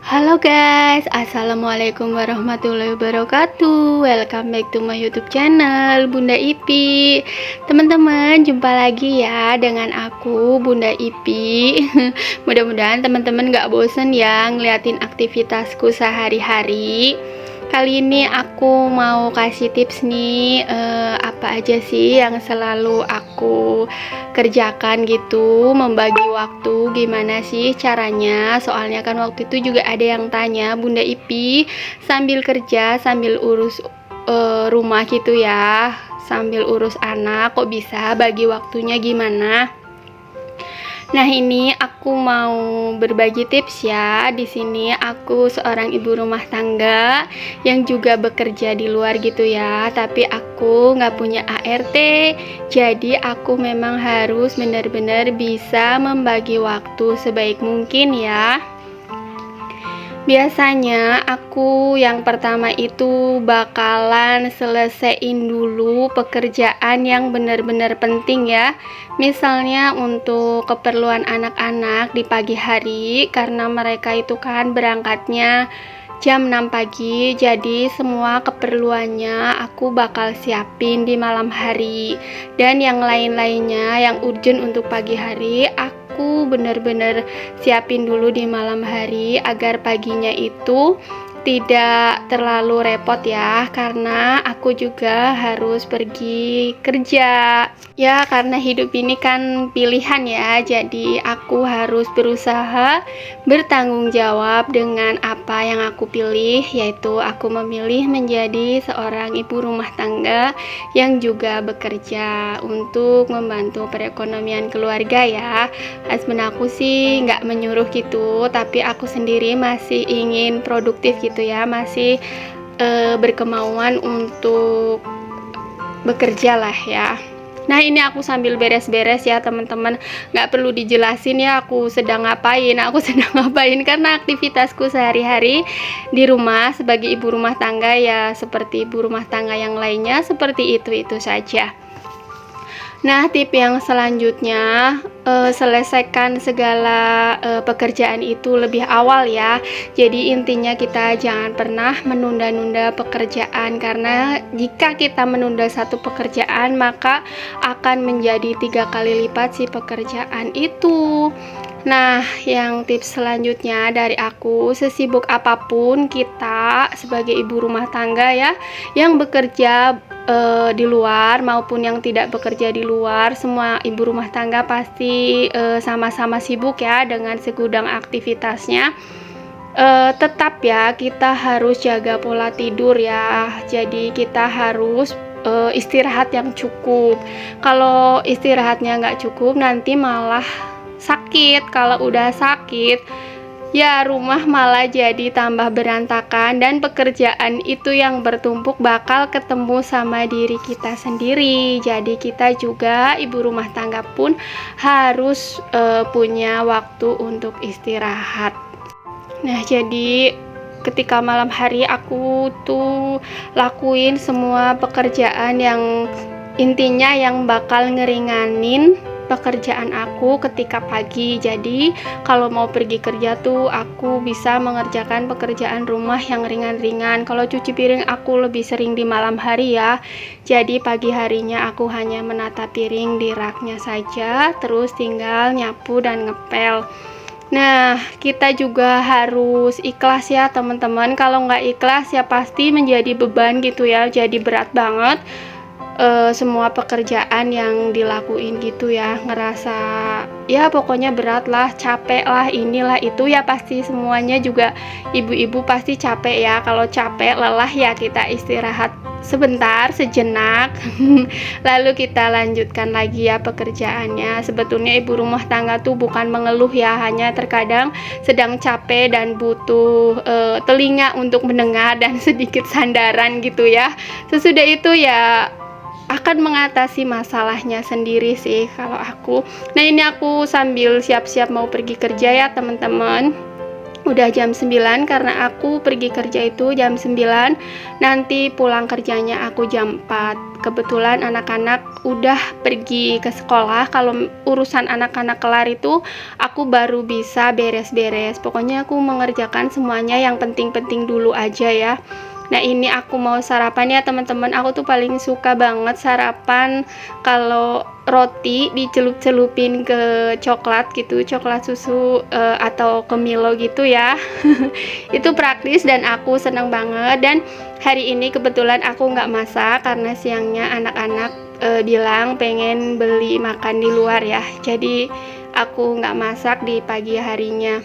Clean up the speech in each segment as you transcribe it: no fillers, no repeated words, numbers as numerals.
Halo guys, assalamualaikum warahmatullahi wabarakatuh. Welcome back to my YouTube channel Bunda Ipi. Teman-teman, jumpa lagi ya dengan aku Bunda Ipi. Mudah-mudahan teman-teman gak bosen ya ngeliatin aktivitasku sehari-hari. Kali ini aku mau kasih tips nih, apa aja sih yang selalu aku kerjakan gitu, membagi waktu gimana sih caranya. Soalnya kan waktu itu juga ada yang tanya, Bunda Ipi sambil kerja sambil urus rumah gitu ya, sambil urus anak kok bisa bagi waktunya gimana. Nah, ini aku mau berbagi tips ya. Di sini aku seorang ibu rumah tangga yang juga bekerja di luar gitu ya. Tapi aku nggak punya ART, jadi aku memang harus benar-benar bisa membagi waktu sebaik mungkin ya. Biasanya aku yang pertama itu bakalan selesaiin dulu pekerjaan yang benar-benar penting ya. Misalnya untuk keperluan anak-anak di pagi hari, karena mereka itu kan berangkatnya jam 6 pagi, jadi semua keperluannya aku bakal siapin di malam hari. Dan yang lain-lainnya yang urgent untuk pagi hari aku bener-bener siapin dulu di malam hari agar paginya itu tidak terlalu repot ya, karena aku juga harus pergi kerja ya, karena hidup ini kan pilihan ya, jadi aku harus berusaha bertanggung jawab dengan apa yang aku pilih, yaitu aku memilih menjadi seorang ibu rumah tangga yang juga bekerja untuk membantu perekonomian keluarga ya. Husband aku sih nggak menyuruh gitu, tapi aku sendiri masih ingin produktif gitu ya, masih berkemauan untuk bekerja lah ya. Nah, ini aku sambil beres-beres ya teman-teman, nggak perlu dijelasin ya aku sedang ngapain. Karena aktivitasku sehari-hari di rumah sebagai ibu rumah tangga ya seperti ibu rumah tangga yang lainnya, seperti itu saja. Nah, tip yang selanjutnya, selesaikan segala pekerjaan itu lebih awal ya. Jadi intinya kita jangan pernah menunda-nunda pekerjaan, karena jika kita menunda satu pekerjaan maka akan menjadi 3 kali lipat si pekerjaan itu. Nah, yang tips selanjutnya dari aku, sesibuk apapun kita sebagai ibu rumah tangga ya, yang bekerja di luar maupun yang tidak bekerja di luar, semua ibu rumah tangga pasti sama-sama sibuk ya dengan segudang aktivitasnya. Tetap ya kita harus jaga pola tidur ya, jadi kita harus istirahat yang cukup. Kalau istirahatnya nggak cukup nanti malah sakit. Kalau udah sakit ya rumah malah jadi tambah berantakan, dan pekerjaan itu yang bertumpuk bakal ketemu sama diri kita sendiri. Jadi kita juga ibu rumah tangga pun harus punya waktu untuk istirahat. Nah, jadi ketika malam hari aku tuh lakuin semua pekerjaan yang intinya yang bakal ngeringanin pekerjaan aku ketika pagi. Jadi kalau mau pergi kerja tuh aku bisa mengerjakan pekerjaan rumah yang ringan-ringan. Kalau cuci piring aku lebih sering di malam hari ya, jadi pagi harinya aku hanya menata piring di raknya saja, terus tinggal nyapu dan ngepel. Nah, kita juga harus ikhlas ya teman-teman. Kalau nggak ikhlas ya pasti menjadi beban gitu ya, jadi berat banget semua pekerjaan yang dilakuin gitu ya, ngerasa ya pokoknya berat lah, capek lah, inilah itu ya, pasti semuanya juga ibu-ibu pasti capek ya. Kalau capek lelah ya kita istirahat sebentar, sejenak lalu kita lanjutkan lagi ya pekerjaannya. Sebetulnya ibu rumah tangga tuh bukan mengeluh ya, hanya terkadang sedang capek dan butuh telinga untuk mendengar dan sedikit sandaran gitu ya. Sesudah itu ya akan mengatasi masalahnya sendiri sih kalau aku. Nah, ini aku sambil siap-siap mau pergi kerja ya teman-teman. udah jam 9 karena aku pergi kerja itu jam 9, nanti pulang kerjanya aku jam 4. Kebetulan anak-anak udah pergi ke sekolah. Kalau urusan anak-anak kelar itu aku baru bisa beres-beres. Pokoknya aku mengerjakan semuanya yang penting-penting dulu aja ya. Nah, ini aku mau sarapan ya teman-teman. Aku tuh paling suka banget sarapan kalau roti dicelup-celupin ke coklat gitu, coklat susu atau ke Milo gitu ya. Itu praktis dan aku seneng banget. Dan hari ini kebetulan aku nggak masak karena siangnya anak-anak bilang pengen beli makan di luar ya. Jadi aku nggak masak di pagi harinya.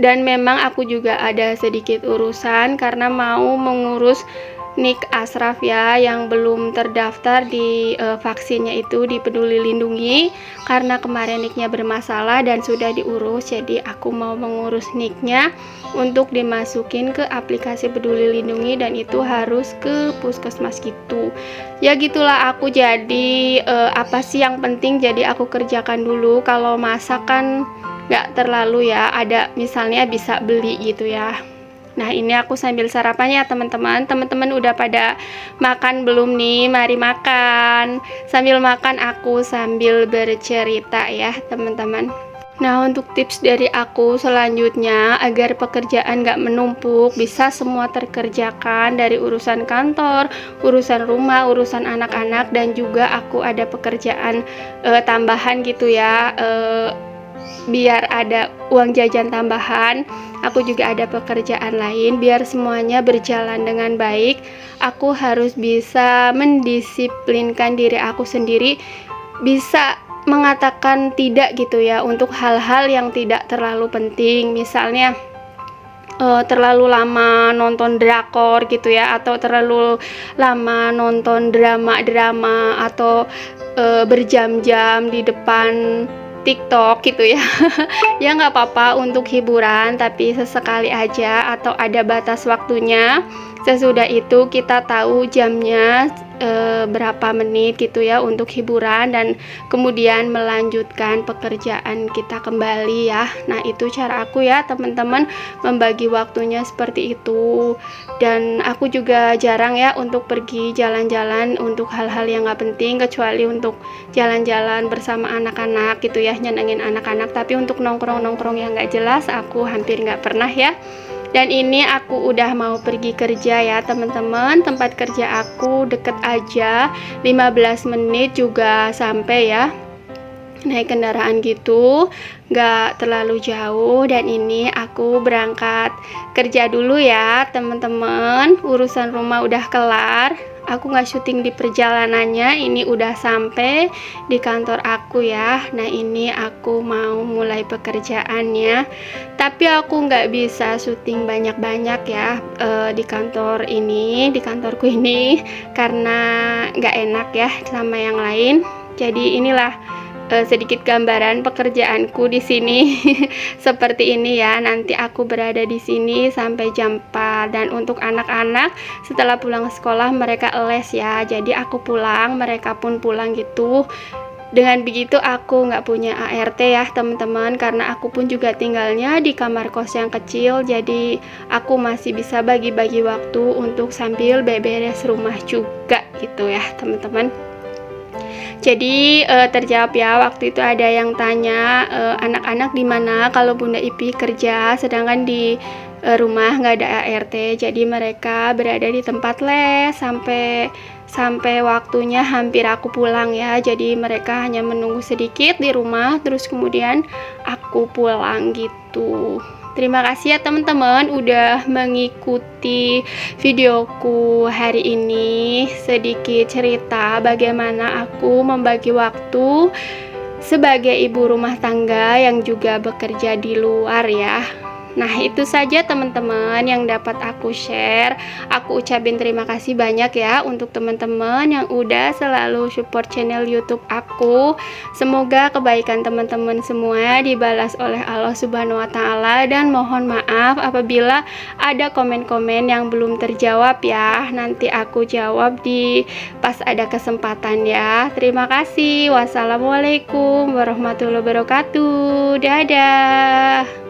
Dan memang aku juga ada sedikit urusan karena mau mengurus nik Ashraf ya, yang belum terdaftar di vaksinnya itu di Peduli Lindungi, karena kemarin niknya bermasalah dan sudah diurus. Jadi aku mau mengurus niknya untuk dimasukin ke aplikasi Peduli Lindungi, dan itu harus ke puskesmas gitu ya. Gitulah aku. Jadi apa sih yang penting, jadi aku kerjakan dulu. Kalau masak kan nggak terlalu ya, ada misalnya bisa beli gitu ya. Nah, ini aku sambil sarapan ya teman-teman. Teman-teman udah pada makan belum nih? Mari makan. Sambil makan aku sambil bercerita ya teman-teman. Nah, untuk tips dari aku selanjutnya agar pekerjaan nggak menumpuk, bisa semua terkerjakan, dari urusan kantor, urusan rumah, urusan anak-anak, dan juga aku ada pekerjaan tambahan gitu ya, biar ada uang jajan tambahan. Aku juga ada pekerjaan lain. Biar semuanya berjalan dengan baik, aku harus bisa mendisiplinkan diri aku sendiri, bisa mengatakan tidak gitu ya untuk hal-hal yang tidak terlalu penting. Misalnya terlalu lama nonton drakor gitu ya, atau terlalu lama nonton drama-drama, atau berjam-jam di depan TikTok gitu ya. Ya nggak apa-apa untuk hiburan, tapi sesekali aja, atau ada batas waktunya. Sesudah itu kita tahu jamnya berapa menit gitu ya untuk hiburan, dan kemudian melanjutkan pekerjaan kita kembali ya. Nah, itu cara aku ya teman-teman, membagi waktunya seperti itu. Dan aku juga jarang ya untuk pergi jalan-jalan untuk hal-hal yang nggak penting, kecuali untuk jalan-jalan bersama anak-anak gitu ya, nyenengin anak-anak. Tapi untuk nongkrong-nongkrong yang nggak jelas aku hampir nggak pernah ya. Dan ini aku udah mau pergi kerja ya teman-teman. Tempat kerja aku deket aja, 15 menit juga sampai ya, naik kendaraan gitu, nggak terlalu jauh. Dan ini aku berangkat kerja dulu ya teman-teman. Urusan rumah udah kelar, aku nggak syuting di perjalanannya, ini udah sampai di kantor aku ya. Nah, ini aku mau mulai pekerjaannya, tapi aku nggak bisa syuting banyak-banyak ya di kantor ini, di kantorku ini, karena nggak enak ya sama yang lain. Jadi inilah sedikit gambaran pekerjaanku di sini. Seperti ini ya. Nanti aku berada di sini sampai jam 4. Dan untuk anak-anak setelah pulang sekolah mereka les ya. Jadi aku pulang, mereka pun pulang gitu. Dengan begitu aku nggak punya ART ya teman-teman, karena aku pun juga tinggalnya di kamar kos yang kecil. Jadi aku masih bisa bagi-bagi waktu untuk sambil beberes rumah juga gitu ya teman-teman. Jadi terjawab ya, waktu itu ada yang tanya anak-anak di mana kalau Bunda Ipi kerja, sedangkan di rumah nggak ada ART. Jadi mereka berada di tempat les sampai waktunya hampir aku pulang ya. Jadi mereka hanya menunggu sedikit di rumah, terus kemudian aku pulang gitu. Terima kasih ya teman-teman udah mengikuti videoku hari ini. Sedikit cerita bagaimana aku membagi waktu sebagai ibu rumah tangga yang juga bekerja di luar ya. Nah, itu saja teman-teman yang dapat aku share. Aku ucapin terima kasih banyak ya untuk teman-teman yang udah selalu support channel YouTube aku. Semoga kebaikan teman-teman semua dibalas oleh Allah Subhanahu wa Ta'ala, dan mohon maaf apabila ada komen-komen yang belum terjawab ya. Nanti aku jawab di pas ada kesempatan ya. Terima kasih. Wassalamualaikum warahmatullahi wabarakatuh. Dadah.